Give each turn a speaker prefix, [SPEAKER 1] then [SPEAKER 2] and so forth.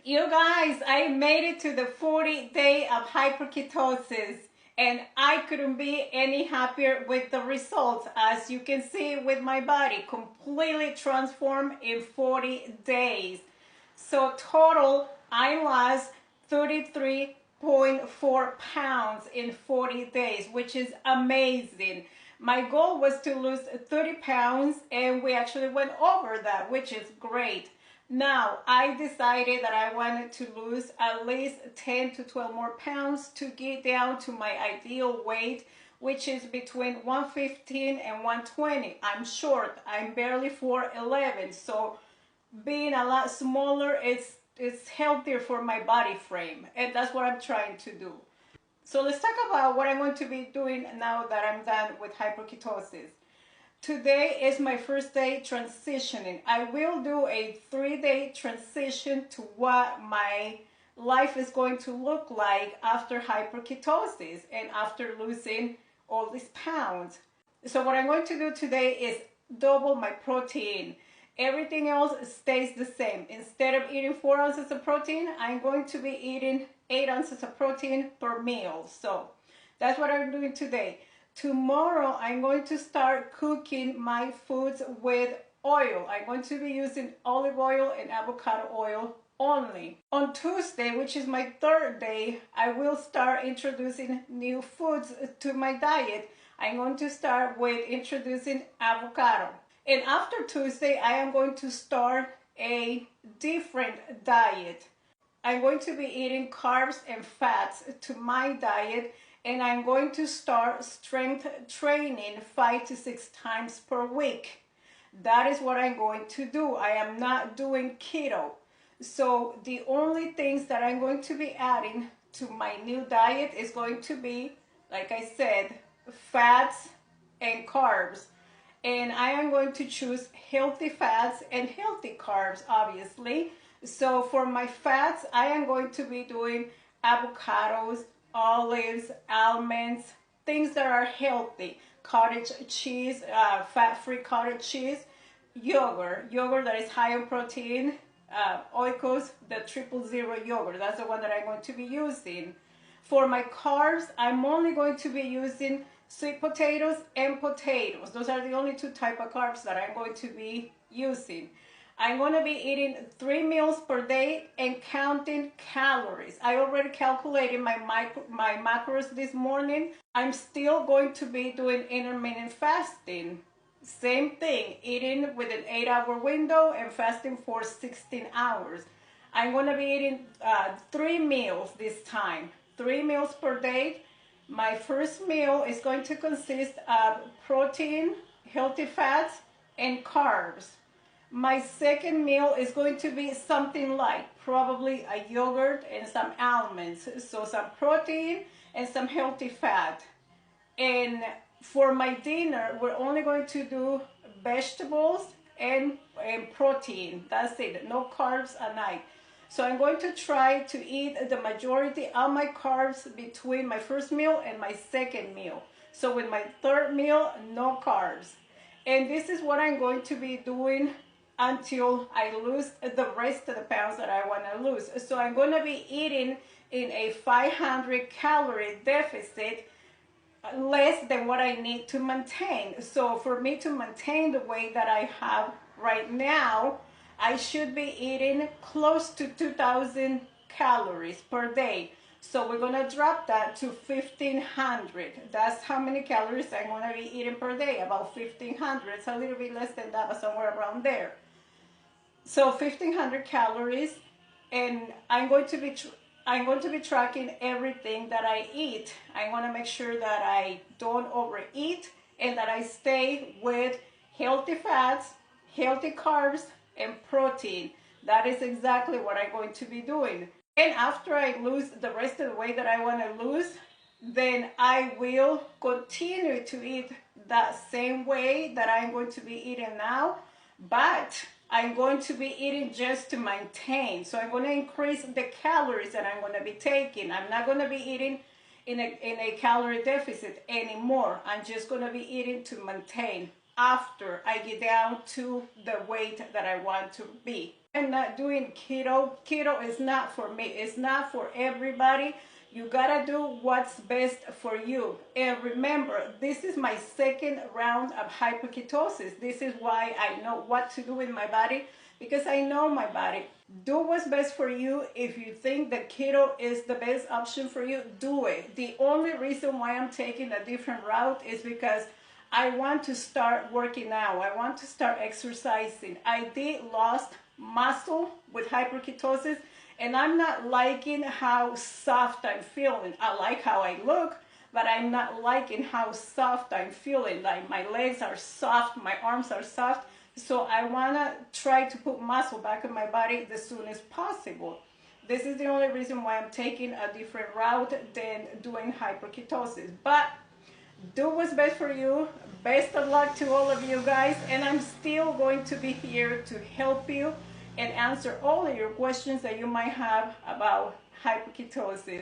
[SPEAKER 1] You guys, I made it to the 40th day of hyperketosis and I couldn't be any happier with the results. As you can see with my body, completely transformed in 40 days. So total, I lost 33.4 pounds in 40 days, which is amazing. My goal was to lose 30 pounds and we actually went over that, which is great. Now, I decided that I wanted to lose at least 10 to 12 more pounds to get down to my ideal weight, which is between 115 and 120. I'm short. I'm barely 4'11", so being a lot smaller it's healthier for my body frame, and that's what I'm trying to do. So let's talk about what I'm going to be doing now that I'm done with hyperketosis. Today is my first day transitioning. I will do a 3-day transition to what my life is going to look like after hyperketosis and after losing all these pounds. So what I'm going to do today is double my protein. Everything else stays the same. Instead of eating 4 ounces of protein, I'm going to be eating 8 ounces of protein per meal. So that's what I'm doing today. Tomorrow, I'm going to start cooking my foods with oil. I'm going to be using olive oil and avocado oil only. On Tuesday, which is my 3rd day, I will start introducing new foods to my diet. I'm going to start with introducing avocado. And after Tuesday, I am going to start a different diet. I'm going to be eating carbs and fats to my diet, and I'm going to start strength training 5 to 6 times per week. That is what I'm going to do. I am not doing keto. So the only things that I'm going to be adding to my new diet is going to be, like I said, fats and carbs. And I am going to choose healthy fats and healthy carbs, obviously. So for my fats, I am going to be doing avocados, olives, almonds, things that are healthy, cottage cheese, fat-free cottage cheese, yogurt that is high in protein, Oikos, the 000 yogurt, that's the one that I'm going to be using. For my carbs, I'm only going to be using sweet potatoes and potatoes. Those are the only 2 types of carbs that I'm going to be using. I'm going to be eating 3 meals per day and counting calories. I already calculated my macros this morning. I'm still going to be doing intermittent fasting. Same thing, eating with an 8-hour window and fasting for 16 hours. I'm going to be eating 3 meals this time, 3 meals per day. My first meal is going to consist of protein, healthy fats, and carbs. My second meal is going to be something light, probably a yogurt and some almonds. So some protein and some healthy fat. And for my dinner, we're only going to do vegetables and protein. That's it, no carbs at night. So I'm going to try to eat the majority of my carbs between my first meal and my second meal. So with my 3rd meal, no carbs. And this is what I'm going to be doing until I lose the rest of the pounds that I want to lose. So I'm going to be eating in a 500 calorie deficit, less than what I need to maintain. So for me to maintain the weight that I have right now, I should be eating close to 2,000 calories per day. So we're going to drop that to 1,500. That's how many calories I'm going to be eating per day, about 1,500. It's a little bit less than that, but somewhere around there. So 1,500 calories, and I'm going to be tracking everything that I eat. I want to make sure that I don't overeat and that I stay with healthy fats, healthy carbs, and protein. That is exactly what I'm going to be doing. And after I lose the rest of the weight that I want to lose, then I will continue to eat that same way that I'm going to be eating now, but I'm going to be eating just to maintain. So I'm going to increase the calories that I'm going to be taking. I'm not going to be eating in a calorie deficit anymore. I'm just going to be eating to maintain. after I get down to the weight that I want to be. I'm not doing keto. Keto is not for me. It's not for everybody. You gotta do what's best for you. And remember, this is my second round of hyperketosis. This is why I know what to do with my body, because I know my body. Do what's best for you. If you think that keto is the best option for you, do it. The only reason why I'm taking a different route is because I want to start working out. I want to start exercising. I did lost muscle with hyperketosis, and I'm not liking how soft I'm feeling. I like how I look, but I'm not liking how soft I'm feeling. Like my legs are soft, my arms are soft. So I wanna try to put muscle back in my body as soon as possible. This is the only reason why I'm taking a different route than doing hyperketosis. But do what's best for you. Best of luck to all of you guys, and I'm still going to be here to help you and answer all of your questions that you might have about hyperketosis.